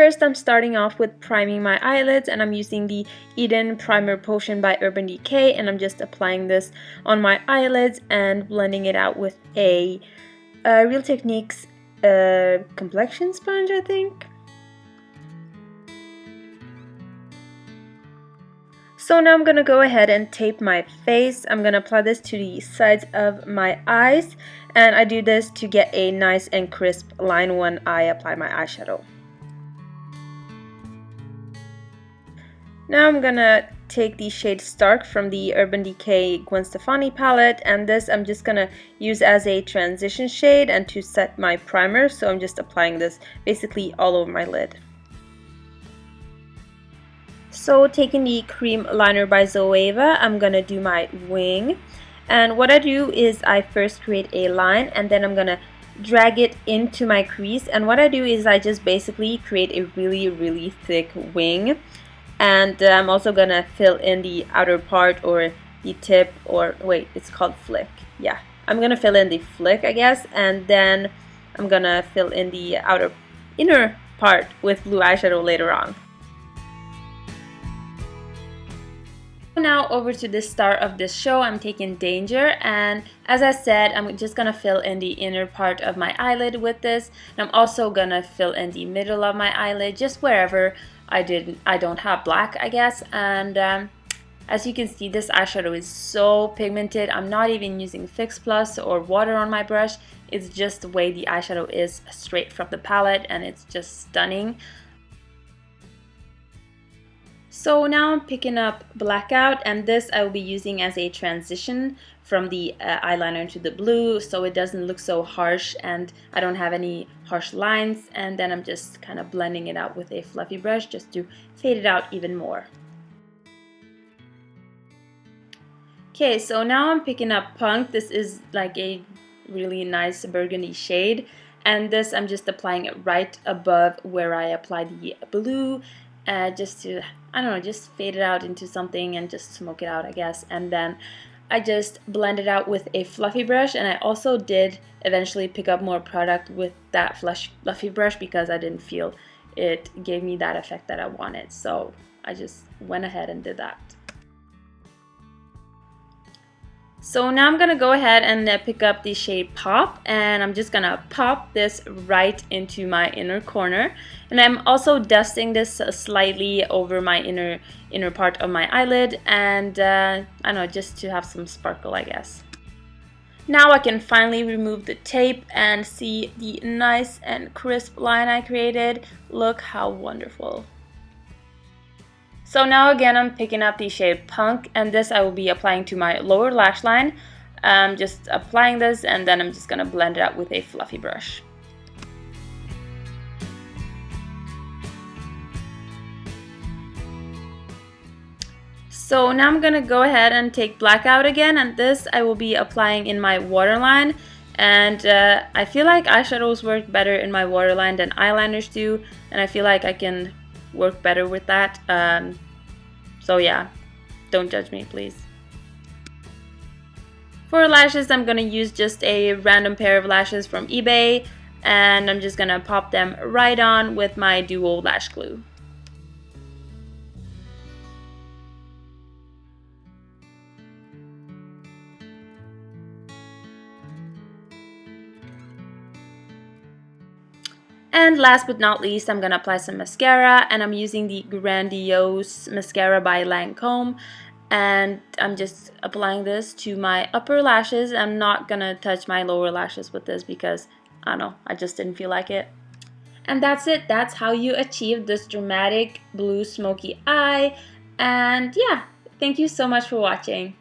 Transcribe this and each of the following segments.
first I'm starting off with priming my eyelids, and I'm using the Eden Primer Potion by Urban Decay, and I'm just applying this on my eyelids and blending it out with a Real Techniques complexion sponge, I think. So now I'm gonna go ahead and tape my face. I'm gonna apply this to the sides of my eyes, and I do this to get a nice and crisp line when I apply my eyeshadow. Now I'm gonna take the shade Stark from the Urban Decay Gwen Stefani palette, and this I'm just gonna use as a transition shade and to set my primer, so I'm just applying this basically all over my lid. So taking the cream liner by ZOEVA, I'm gonna do my wing, and what I do is I first create a line and then I'm gonna drag it into my crease, and what I do is I just basically create a really thick wing, and I'm also gonna fill in the outer part or the tip, or wait, it's called flick. Yeah, I'm gonna fill in the flick, I guess, and then I'm gonna fill in the inner part with blue eyeshadow later on. Now over to the star of this show, I'm taking Danger, and as I said, I'm just gonna fill in the inner part of my eyelid with this, and I'm also gonna fill in the middle of my eyelid, just wherever I don't have black, I guess. And as you can see, this eyeshadow is so pigmented. I'm not even using Fix Plus or water on my brush. It's just the way the eyeshadow is straight from the palette, and it's just stunning. So now I'm picking up Blackout, and this I will be using as a transition from the eyeliner to the blue, so it doesn't look so harsh and I don't have any harsh lines, and then I'm just kind of blending it out with a fluffy brush just to fade it out even more. Okay, so now I'm picking up Punk. This is like a really nice burgundy shade, and this I'm just applying it right above where I applied the blue, just to, I don't know, just fade it out into something and just smoke it out, I guess. And then I just blend it out with a fluffy brush, and I also did eventually pick up more product with that fluffy brush because I didn't feel it gave me that effect that I wanted, so I just went ahead and did that. So now I'm gonna go ahead and pick up the shade Pop, and I'm just gonna pop this right into my inner corner, and I'm also dusting this slightly over my inner part of my eyelid, and I don't know, just to have some sparkle, I guess. Now I can finally remove the tape and see the nice and crisp line I created. Look how wonderful. So now again I'm picking up the shade Punk, and this I will be applying to my lower lash line. Just applying this, and then I'm just gonna blend it out with a fluffy brush. So now I'm gonna go ahead and take Blackout again, and this I will be applying in my waterline. And I feel like eyeshadows work better in my waterline than eyeliners do, and I feel like I can work better with that. So yeah, don't judge me, please. For lashes, I'm gonna use just a random pair of lashes from eBay, and I'm just gonna pop them right on with my Duo lash glue. And last but not least, I'm gonna apply some mascara, and I'm using the Grandiose mascara by Lancome, and I'm just applying this to my upper lashes. I'm not gonna touch my lower lashes with this because, I don't know, I just didn't feel like it. And that's it. That's how you achieve this dramatic blue smoky eye. And yeah, thank you so much for watching.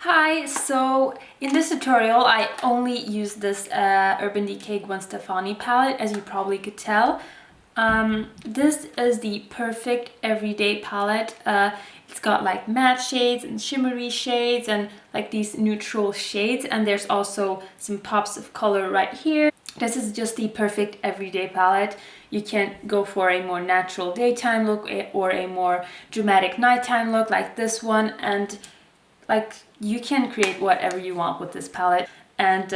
Hi, so in this tutorial I only use this Urban Decay Gwen Stefani palette, as you probably could tell. This is the perfect everyday palette. It's got like matte shades and shimmery shades and like these neutral shades, and there's also some pops of color right here. This is just the perfect everyday palette. You can go for a more natural daytime look or a more dramatic nighttime look like this one, and like you can create whatever you want with this palette. And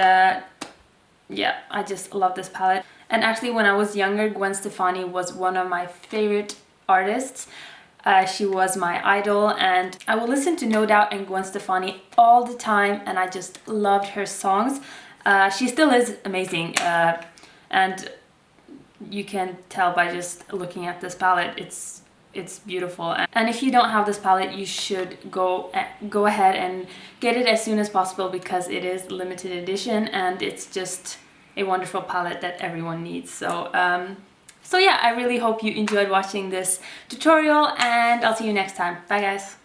yeah, I just love this palette. And actually, when I was younger, Gwen Stefani was one of my favorite artists. She was my idol, and I would listen to No Doubt and Gwen Stefani all the time, and I just loved her songs. She still is amazing, and you can tell by just looking at this palette, it's beautiful. And if you don't have this palette, you should go ahead and get it as soon as possible, because it is limited edition and it's just a wonderful palette that everyone needs. So so yeah, I really hope you enjoyed watching this tutorial, and I'll see you next time. Bye guys.